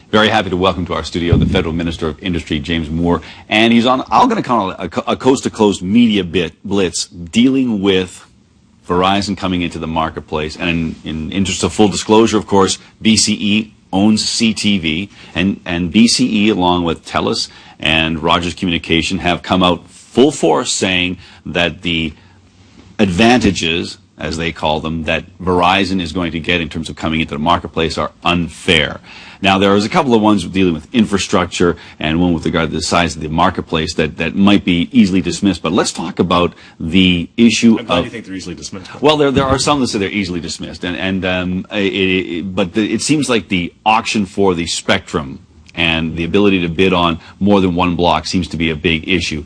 Very happy to welcome to our studio the Federal Minister of Industry, James Moore. And he's on, I'm going to call it a coast-to-coast media blitz dealing with Verizon coming into the marketplace. And in interest of full disclosure, of course, BCE owns CTV. And BCE, along with TELUS and Rogers Communication, have come out full force saying that the advantages, as they call them, that Verizon is going to get in terms of coming into the marketplace are unfair. Now, there is a couple of ones dealing with infrastructure and one with regard to the size of the marketplace that might be easily dismissed. But let's talk about the issue I'm glad you think they're easily dismissed. Well, there are some that say they're easily dismissed. But it seems like the auction for the spectrum and the ability to bid on more than one block seems to be a big issue.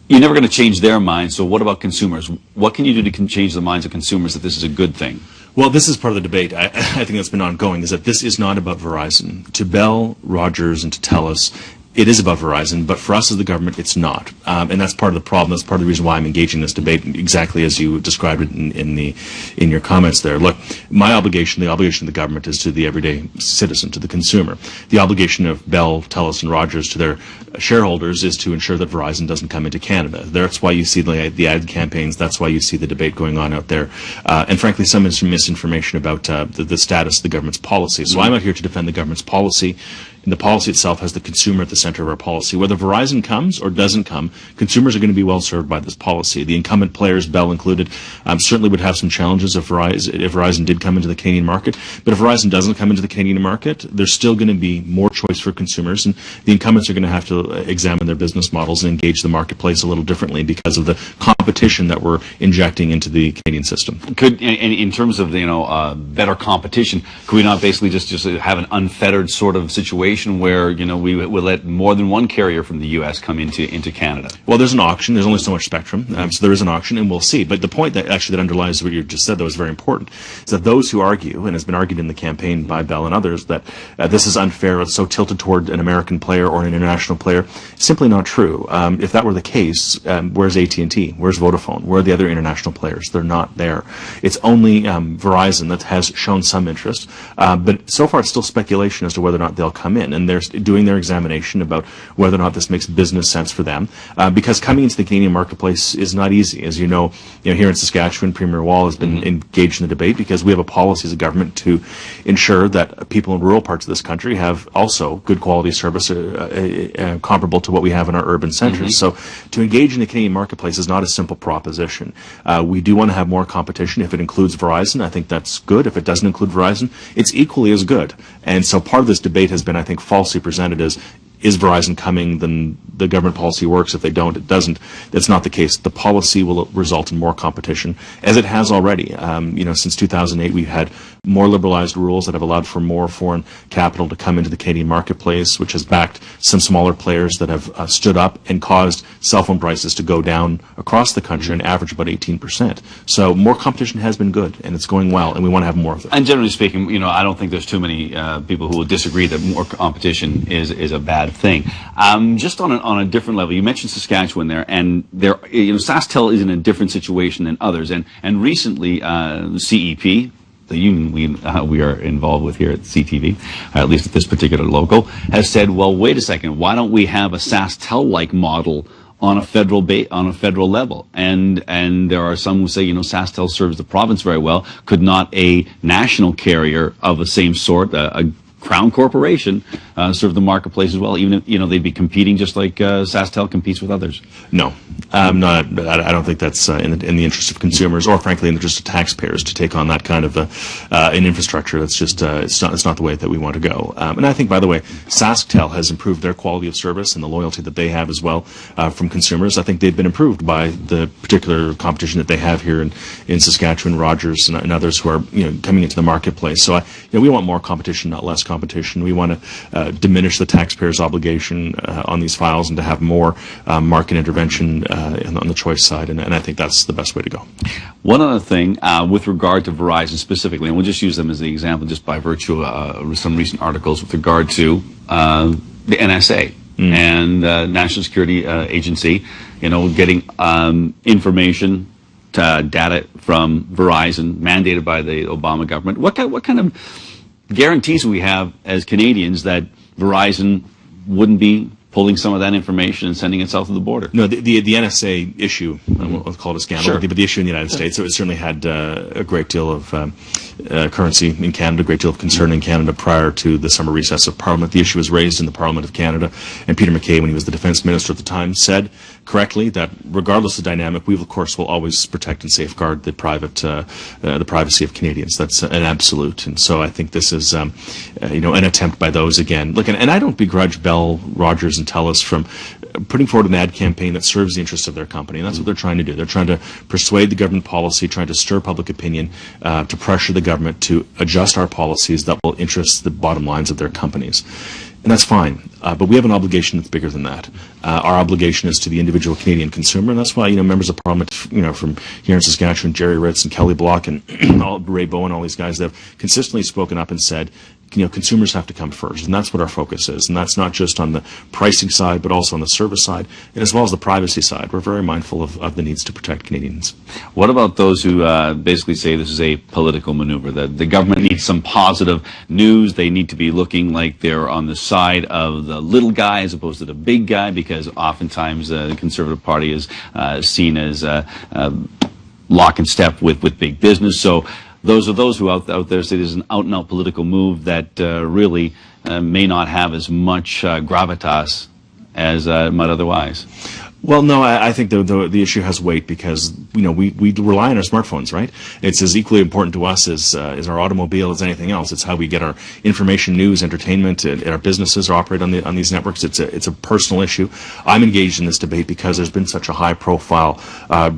You're never going to change their minds, so what about consumers? What can you do to change the minds of consumers that this is a good thing? Well, this is part of the debate. I think that's been ongoing, is that this is not about Verizon. To Bell, Rogers, and to TELUS, it is about Verizon, but for us as the government, it's not. And that's part of the problem. That's part of the reason why I'm engaging in this debate, exactly as you described it in your comments there. Look, my obligation, the obligation of the government, is to the everyday citizen, to the consumer. The obligation of Bell, TELUS, and Rogers to their shareholders is to ensure that Verizon doesn't come into Canada. That's why you see the ad campaigns. That's why you see the debate going on out there. And frankly, some misinformation about the status of the government's policy. So I'm out here to defend the government's policy. And the policy itself has the consumer at the center of our policy. Whether Verizon comes or doesn't come, consumers are going to be well served by this policy. The incumbent players, Bell included, certainly would have some challenges if Verizon did come into the Canadian market. But if Verizon doesn't come into the Canadian market, there's still going to be more choice for consumers, and the incumbents are going to have to examine their business models and engage the marketplace a little differently because of the competition that we're injecting into the Canadian system. Could, in terms of better competition, could we not basically just have an unfettered sort of situation where we will let more than one carrier from the U.S. come into Canada? Well, there's an auction. There's only so much spectrum, so there is an auction, and we'll see. But the point that underlies what you just said, though, is very important, is that those who argue, and has been argued in the campaign by Bell and others, that this is unfair, it's so tilted toward an American player or an international player, simply not true. If that were the case, where's AT&T? Where's Vodafone? Where are the other international players? They're not there. It's only Verizon that has shown some interest, but so far it's still speculation as to whether or not they'll come in. And they're doing their examination about whether or not this makes business sense for them, because coming into the Canadian marketplace is not easy. As you know, here in Saskatchewan, Premier Wall has been engaged in the debate because we have a policy as a government to ensure that people in rural parts of this country have also good quality service comparable to what we have in our urban centres. So to engage in the Canadian marketplace is not a simple proposition. We do want to have more competition. If it includes Verizon, I think that's good. If it doesn't include Verizon, it's equally as good. And so part of this debate has been, I think, falsely presented as, is Verizon coming, then the government policy works. If they don't, it doesn't. That's not the case. The policy will result in more competition, as it has already. Since 2008, we've had more liberalized rules that have allowed for more foreign capital to come into the Canadian marketplace, which has backed some smaller players that have stood up and caused cell phone prices to go down across the country and average about 18%. So more competition has been good, and it's going well, and we want to have more of it. And generally speaking, I don't think there's too many people who will disagree that more competition is a bad thing. Just on a different level, you mentioned Saskatchewan there, and SaskTel is in a different situation than others, and recently CEP, the union we are involved with here at CTV, at least at this particular local, has said, well, wait a second, why don't we have a SaskTel-like model on a federal level? And there are some who say, SaskTel serves the province very well. Could not a national carrier of the same sort, a Crown Corporation, serve the marketplace as well, even if they'd be competing just like SaskTel competes with others? No, I don't think that's in the interest of consumers, or frankly in the interest of taxpayers, to take on that kind of an infrastructure. That's just it's not the way that we want to go. And I think, by the way, SaskTel has improved their quality of service and the loyalty that they have as well from consumers. I think they've been improved by the particular competition that they have here in Saskatchewan, Rogers and others who are coming into the marketplace. So we want more competition, not less competition. We want to diminish the taxpayer's obligation on these files and to have more market intervention on the choice side, and I think that's the best way to go. One other thing with regard to Verizon specifically, and we'll just use them as the example just by virtue of some recent articles with regard to the NSA and National Security Agency, getting information, data from Verizon mandated by the Obama government. What kind of guarantees we have as Canadians that Verizon wouldn't be pulling some of that information and sending it south of the border? No, the NSA issue, we'll call it a scandal, Sure. but the issue in the United States, it certainly had a great deal of currency in Canada, a great deal of concern in Canada prior to the summer recess of Parliament. The issue was raised in the Parliament of Canada, and Peter MacKay, when he was the Defence Minister at the time, said correctly that regardless of the dynamic, we, of course, will always protect and safeguard the privacy of Canadians. That's an absolute. And so I think this is, an attempt by those again. Look, and I don't begrudge Bell, Rogers, and TELUS from putting forward an ad campaign that serves the interests of their company, and that's what they're trying to do. They're trying to persuade the government policy, trying to stir public opinion, to pressure the government to adjust our policies that will interest the bottom lines of their companies. And that's fine, but we have an obligation that's bigger than that. Our obligation is to the individual Canadian consumer, and that's why, members of Parliament, from here in Saskatchewan, Jerry Ritz and Kelly Block and Ray Bowen, all these guys that have consistently spoken up and said, consumers have to come first, and that's what our focus is. And that's not just on the pricing side, but also on the service side, and as well as the privacy side. We're very mindful of the needs to protect Canadians. What about those who basically say this is a political maneuver, that the government needs some positive news, they need to be looking like they're on the side of the little guy as opposed to the big guy, because oftentimes the Conservative Party is seen as lock and step with big business. So those are those who out there say there's an out-and-out political move that really may not have as much gravitas as it might otherwise. Well, no, I think the issue has weight because we rely on our smartphones, right? It's as equally important to us as our automobile as anything else. It's how we get our information, news, entertainment, and our businesses operate on these networks. It's a personal issue. I'm engaged in this debate because there's been such a high profile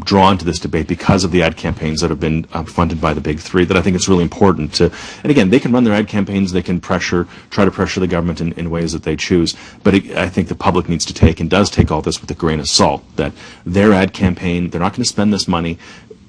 drawn to this debate because of the ad campaigns that have been funded by the big three. That I think it's really important to. And again, they can run their ad campaigns. They can try to pressure the government in ways that they choose. But I think the public needs to take and does take all this with a grain of salt, that their ad campaign, they're not going to spend this money.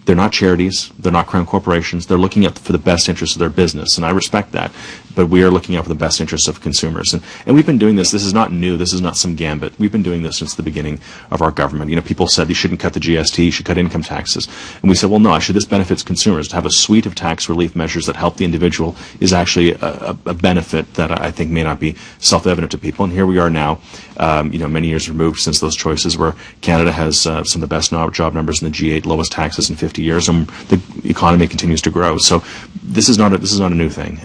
They're not charities. They're not crown corporations. They're looking out for the best interests of their business, and I respect that. But we are looking out for the best interests of consumers. And we've been doing this. This is not new. This is not some gambit. We've been doing this since the beginning of our government. People said you shouldn't cut the GST, you should cut income taxes. And we said, well, no, this benefits consumers. To have a suite of tax relief measures that help the individual is actually a benefit that I think may not be self-evident to people. And here we are now, many years removed since those choices, where Canada has some of the best job numbers in the G8, lowest taxes in 50 years, and the economy continues to grow. So this is not a new thing.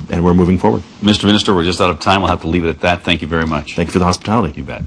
And we're moving forward. Mr. Minister, we're just out of time. We'll have to leave it at that. Thank you very much. Thank you for the hospitality. You bet.